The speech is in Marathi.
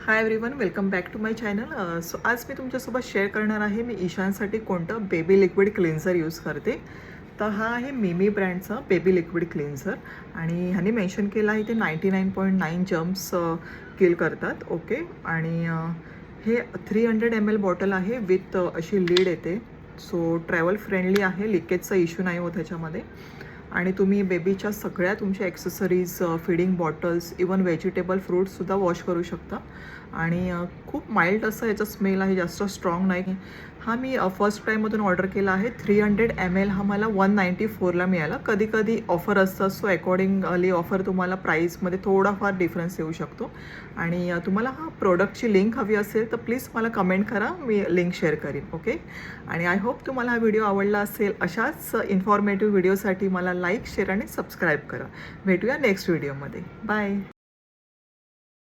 High everyone, welcome back to my channel. So आज मी तुमच्यासोबत शेअर करणार आहे मी ईशानसाठी कोणतं बेबी लिक्विड क्लिन्झर यूज करते. तर हा आहे मिमी ब्रँडचा बेबी लिक्विड क्लिन्झर आणि ह्याने मेन्शन केलं आहे ते 99.9 जर्म्स किल करतात. ओके, आणि हे 300 ml बॉटल आहे विथ अशी लीड येते. सो ट्रॅव्हल फ्रेंडली आहे, लिकेजचा इश्यू नाही होत ह्याच्यामध्ये. आणि तुम्ही बेबीच्या सगळ्या तुमच्या accessories, feeding bottles, even vegetable फ्रूट्ससुद्धा वॉश करू शकता. आणि खूप माइल्ड असं याचा स्मेल आहे, जास्त स्ट्रॉंग नाही. हा मी फर्स्ट प्राईममधून ऑर्डर केला आहे. 300 ml हा मला 194ला मिळाला. कधी कधी ऑफर असतात, सो अकॉर्डिंगली ऑफर तुम्हाला प्राईसमध्ये थोडाफार डिफरन्स येऊ शकतो. आणि तुम्हाला हा प्रोडक्टची लिंक हवी असेल तर प्लीज मला कमेंट करा, मी लिंक शेअर करीन. ओके, आणि आय होप तुम्हाला हा व्हिडिओ आवडला असेल. अशाच इन्फॉर्मेटिव्ह व्हिडिओसाठी मला लाईक, शेअर आणि सबस्क्राईब करा. भेटूया नेक्स्ट व्हिडिओमध्ये. बाय.